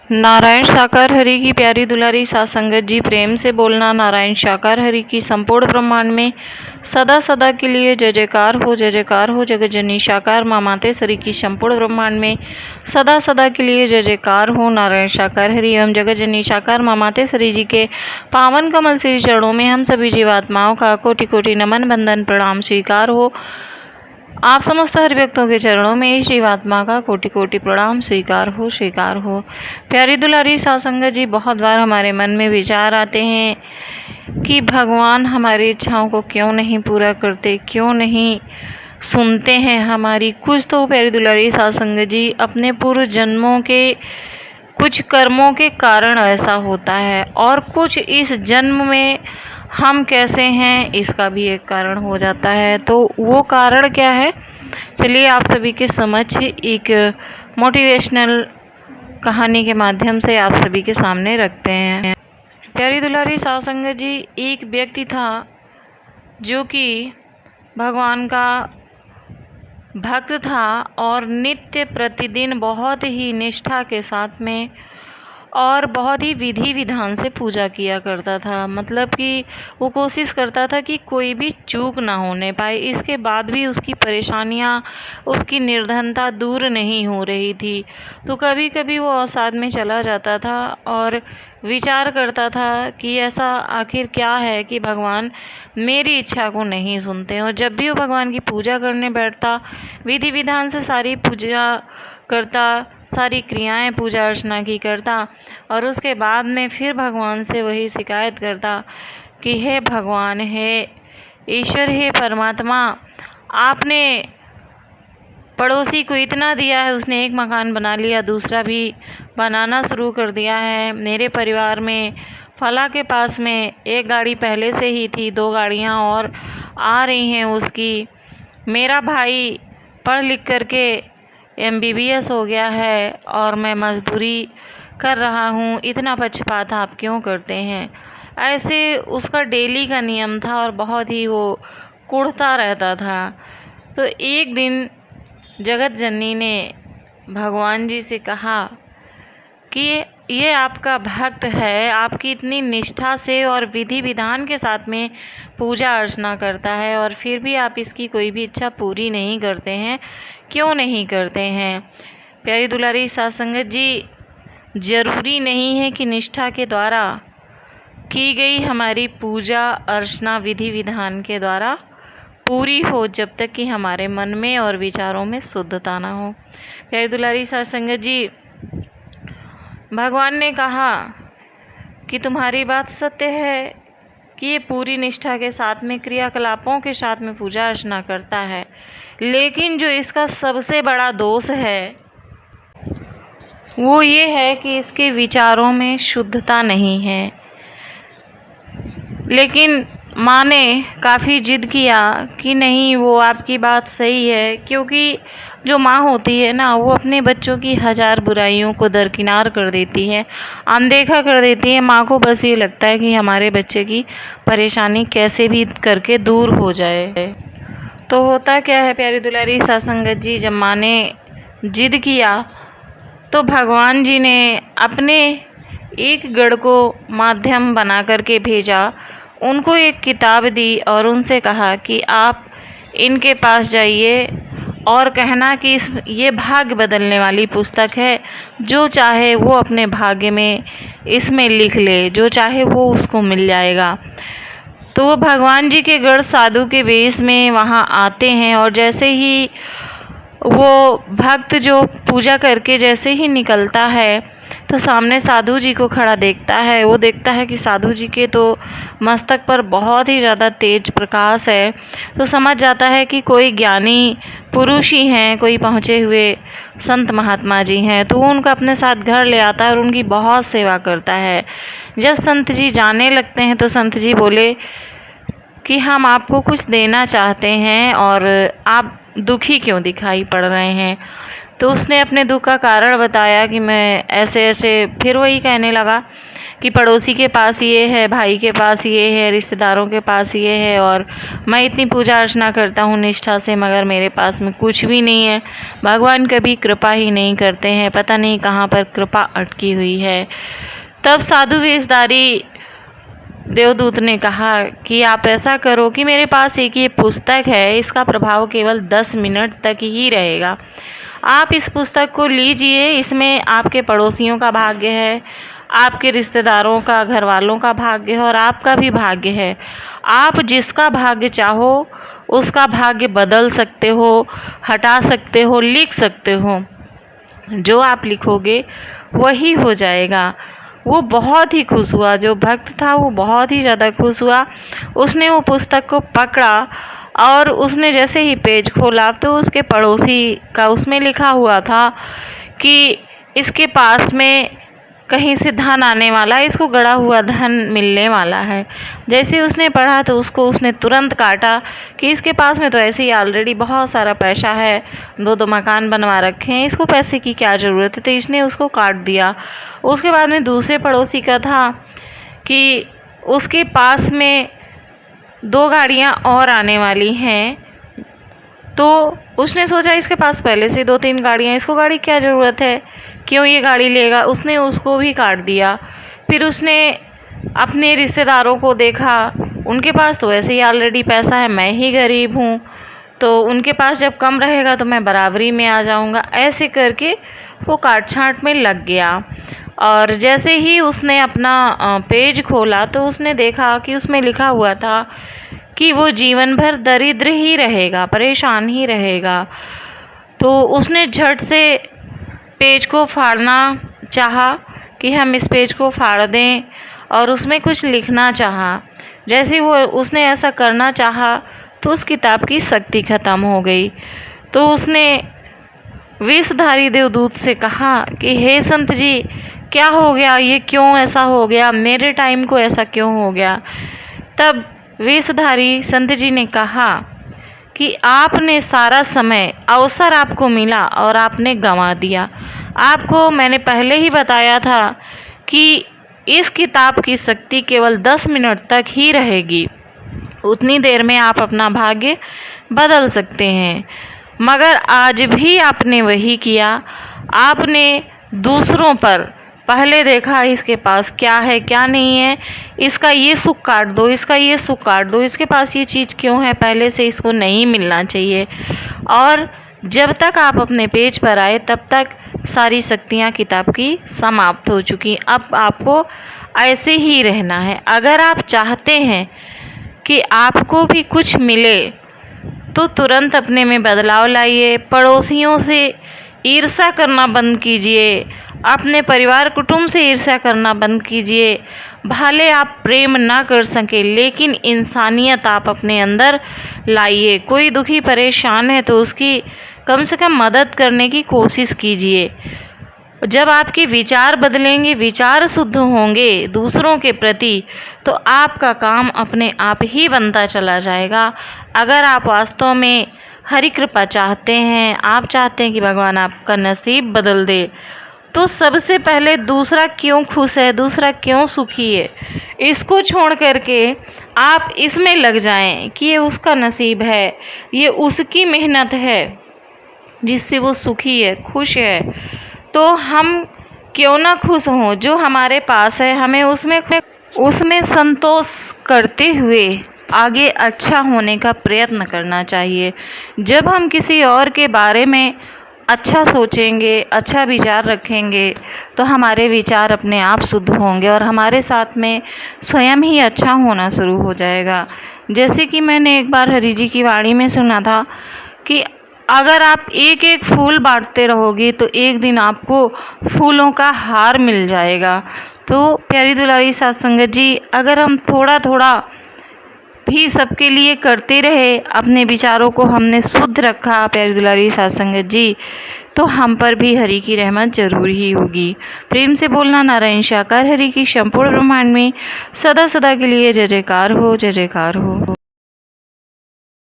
नारायण साकार हरि की प्यारी दुलारी सात संगत जी, प्रेम से बोलना नारायण साकार हरि की संपूर्ण ब्रह्मांड में सदा सदा के लिए जय जयकार हो, जय जयकार हो। जगत जननी साकार माँ मातेश्वरी की संपूर्ण ब्रह्मांड में सदा सदा के लिए जय जयकार हो। नारायण साकार हरि एवं जगत जननी साकार माँ मातेश्वरी जी के पावन कमल श्री चरणों में हम सभी जीवात्माओं का कोटि कोटि नमन बंदन प्रणाम स्वीकार हो। आप समस्त हरि भक्तों के चरणों में इस जीवात्मा का कोटि कोटि प्रणाम स्वीकार हो, स्वीकार हो। प्यारी दुलारी सात संगत जी, बहुत बार हमारे मन में विचार आते हैं कि भगवान हमारी इच्छाओं को क्यों नहीं पूरा करते, क्यों नहीं सुनते हैं हमारी। कुछ तो प्यारी दुलारी सात संगत जी अपने पूर्व जन्मों के कुछ कर्मों के कारण ऐसा होता है, और कुछ इस जन्म में हम कैसे हैं इसका भी एक कारण हो जाता है। तो वो कारण क्या है, चलिए आप सभी के समक्ष एक मोटिवेशनल कहानी के माध्यम से आप सभी के सामने रखते हैं। प्यारी दुलारी सात संगत जी, एक व्यक्ति था जो कि भगवान का भक्त था और नित्य प्रतिदिन बहुत ही निष्ठा के साथ में और बहुत ही विधि विधान से पूजा किया करता था। मतलब कि वो कोशिश करता था कि कोई भी चूक ना होने पाए। इसके बाद भी उसकी परेशानियाँ, उसकी निर्धनता दूर नहीं हो रही थी। तो कभी कभी वो अवसाद में चला जाता था और विचार करता था कि ऐसा आखिर क्या है कि भगवान मेरी इच्छा को नहीं सुनते। और जब भी वो भगवान की पूजा करने बैठता, विधि विधान से सारी पूजा करता, सारी क्रियाएं पूजा अर्चना की करता, और उसके बाद में फिर भगवान से वही शिकायत करता कि हे भगवान, हे ईश्वर, हे परमात्मा, आपने पड़ोसी को इतना दिया है, उसने एक मकान बना लिया, दूसरा भी बनाना शुरू कर दिया है। मेरे परिवार में फला के पास में एक गाड़ी पहले से ही थी, 2 गाड़ियाँ और आ रही हैं उसकी। मेरा भाई पढ़ लिख करके MBBS हो गया है और मैं मजदूरी कर रहा हूँ, इतना पक्षपात आप क्यों करते हैं। ऐसे उसका डेली का नियम था और बहुत ही वो कुढ़ता रहता था। तो एक दिन जगत जननी ने भगवान जी से कहा कि ये आपका भक्त है, आपकी इतनी निष्ठा से और विधि विधान के साथ में पूजा अर्चना करता है, और फिर भी आप इसकी कोई भी इच्छा पूरी नहीं करते हैं, क्यों नहीं करते हैं। प्यारी दुलारी सात संगत जी, ज़रूरी नहीं है कि निष्ठा के द्वारा की गई हमारी पूजा अर्चना विधि विधान के द्वारा पूरी हो, जब तक कि हमारे मन में और विचारों में शुद्धता ना हो। प्यारी दुलारी सात संगत जी, भगवान ने कहा कि तुम्हारी बात सत्य है कि ये पूरी निष्ठा के साथ में क्रियाकलापों के साथ में पूजा अर्चना करता है, लेकिन जो इसका सबसे बड़ा दोष है वो ये है कि इसके विचारों में शुद्धता नहीं है। लेकिन माँ ने काफ़ी जिद किया कि नहीं, वो आपकी बात सही है, क्योंकि जो माँ होती है ना, वो अपने बच्चों की 1000 बुराइयों को दरकिनार कर देती है, अनदेखा कर देती है। माँ को बस ये लगता है कि हमारे बच्चे की परेशानी कैसे भी करके दूर हो जाए। तो होता क्या है प्यारी दुलारी सात संगत जी, जब माँ ने जिद किया तो भगवान जी ने अपने एक गढ़ को माध्यम बना करके भेजा, उनको एक किताब दी और उनसे कहा कि आप इनके पास जाइए और कहना कि ये भाग्य बदलने वाली पुस्तक है, जो चाहे वो अपने भाग्य में इसमें लिख ले, जो चाहे वो उसको मिल जाएगा। तो वो भगवान जी के गढ़ साधु के वेश में वहाँ आते हैं, और जैसे ही वो भक्त जो पूजा करके जैसे ही निकलता है तो सामने साधु जी को खड़ा देखता है। वो देखता है कि साधु जी के तो मस्तक पर बहुत ही ज़्यादा तेज प्रकाश है, तो समझ जाता है कि कोई ज्ञानी पुरुष ही हैं, कोई पहुँचे हुए संत महात्मा जी हैं। तो वो उनका अपने साथ घर ले आता है और उनकी बहुत सेवा करता है। जब संत जी जाने लगते हैं तो संत जी बोले कि हम आपको कुछ देना चाहते हैं और आप दुखी क्यों दिखाई पड़ रहे हैं। तो उसने अपने दुख का कारण बताया कि मैं ऐसे ऐसे, फिर वही कहने लगा कि पड़ोसी के पास ये है, भाई के पास ये है, रिश्तेदारों के पास ये है, और मैं इतनी पूजा अर्चना करता हूँ निष्ठा से, मगर मेरे पास में कुछ भी नहीं है। भगवान कभी कृपा ही नहीं करते हैं, पता नहीं कहाँ पर कृपा अटकी हुई है। तब साधु वेशधारी देवदूत ने कहा कि आप ऐसा करो कि मेरे पास एक ये पुस्तक है, इसका प्रभाव केवल 10 मिनट तक ही रहेगा। आप इस पुस्तक को लीजिए, इसमें आपके पड़ोसियों का भाग्य है, आपके रिश्तेदारों का, घर वालों का भाग्य है और आपका भी भाग्य है। आप जिसका भाग्य चाहो उसका भाग्य बदल सकते हो, हटा सकते हो, लिख सकते हो। जो आप लिखोगे वही हो जाएगा। वो बहुत ही खुश हुआ, जो भक्त था वो बहुत ही ज़्यादा खुश हुआ। उसने वो पुस्तक को पकड़ा और उसने जैसे ही पेज खोला तो उसके पड़ोसी का उसमें लिखा हुआ था कि इसके पास में कहीं से धन आने वाला है, इसको गड़ा हुआ धन मिलने वाला है। जैसे उसने पढ़ा तो उसने तुरंत काटा कि इसके पास में तो ऐसे ही ऑलरेडी बहुत सारा पैसा है, 2 मकान बनवा रखे हैं, इसको पैसे की क्या ज़रूरत है, तो इसने उसको काट दिया। उसके बाद में दूसरे पड़ोसी का था कि उसके पास में 2 गाड़ियाँ और आने वाली हैं, तो उसने सोचा इसके पास पहले से 2-3 गाड़ियाँ, इसको गाड़ी क्या ज़रूरत है, क्यों ये गाड़ी लेगा, उसने उसको भी काट दिया। फिर उसने अपने रिश्तेदारों को देखा, उनके पास तो ऐसे ही ऑलरेडी पैसा है, मैं ही गरीब हूँ, तो उनके पास जब कम रहेगा तो मैं बराबरी में आ जाऊँगा। ऐसे करके वो काट छाँट में लग गया। और जैसे ही उसने अपना पेज खोला तो उसने देखा कि उसमें लिखा हुआ था कि वो जीवन भर दरिद्र ही रहेगा, परेशान ही रहेगा। तो उसने झट से पेज को फाड़ना चाहा कि हम इस पेज को फाड़ दें, और उसमें कुछ लिखना चाहा। जैसे वो उसने ऐसा करना चाहा तो उस किताब की शक्ति ख़त्म हो गई। तो उसने विषधारी देवदूत से कहा कि हे संत जी, क्या हो गया, ये क्यों ऐसा हो गया, मेरे टाइम को ऐसा क्यों हो गया। तब विषधारी संत जी ने कहा कि आपने सारा समय, अवसर आपको मिला और आपने गंवा दिया। आपको मैंने पहले ही बताया था कि इस किताब की शक्ति केवल 10 मिनट तक ही रहेगी, उतनी देर में आप अपना भाग्य बदल सकते हैं। मगर आज भी आपने वही किया। आपने दूसरों पर पहले देखा इसके पास क्या है क्या नहीं है, इसका ये सुख काट दो, इसका ये सुख काट दो, इसके पास ये चीज़ क्यों है, पहले से इसको नहीं मिलना चाहिए। और जब तक आप अपने पेज पर आए तब तक सारी शक्तियाँ किताब की समाप्त हो चुकी। अब आपको ऐसे ही रहना है। अगर आप चाहते हैं कि आपको भी कुछ मिले तो तुरंत अपने में बदलाव लाइए। पड़ोसियों से ईर्ष्या करना बंद कीजिए, अपने परिवार कुटुंब से ईर्ष्या करना बंद कीजिए। भले आप प्रेम ना कर सकें लेकिन इंसानियत आप अपने अंदर लाइए। कोई दुखी परेशान है तो उसकी कम से कम मदद करने की कोशिश कीजिए। जब आपके विचार बदलेंगे, विचार शुद्ध होंगे दूसरों के प्रति, तो आपका काम अपने आप ही बनता चला जाएगा। अगर आप वास्तव में हरि कृपा चाहते हैं, आप चाहते हैं कि भगवान आपका नसीब बदल दे, तो सबसे पहले दूसरा क्यों खुश है, दूसरा क्यों सुखी है, इसको छोड़ करके आप इसमें लग जाएं कि ये उसका नसीब है, ये उसकी मेहनत है जिससे वो सुखी है, खुश है। तो हम क्यों ना खुश हों, जो हमारे पास है हमें उसमें संतोष करते हुए आगे अच्छा होने का प्रयत्न करना चाहिए। जब हम किसी और के बारे में अच्छा सोचेंगे, अच्छा विचार रखेंगे, तो हमारे विचार अपने आप शुद्ध होंगे और हमारे साथ में स्वयं ही अच्छा होना शुरू हो जाएगा। जैसे कि मैंने एक बार हरि जी की वाणी में सुना था कि अगर आप एक एक फूल बांटते रहोगे तो एक दिन आपको फूलों का हार मिल जाएगा। तो प्यारी दुलारी साध संगत जी, अगर हम थोड़ा थोड़ा भी सबके लिए करते रहे, अपने विचारों को हमने शुद्ध रखा प्यारी दुलारी साध संगत जी, तो हम पर भी हरि की रहमत जरूर ही होगी। प्रेम से बोलना नारायण साकार हरि की संपूर्ण ब्रह्मांड में सदा सदा के लिए जय जयकार हो, जय जयकार हो।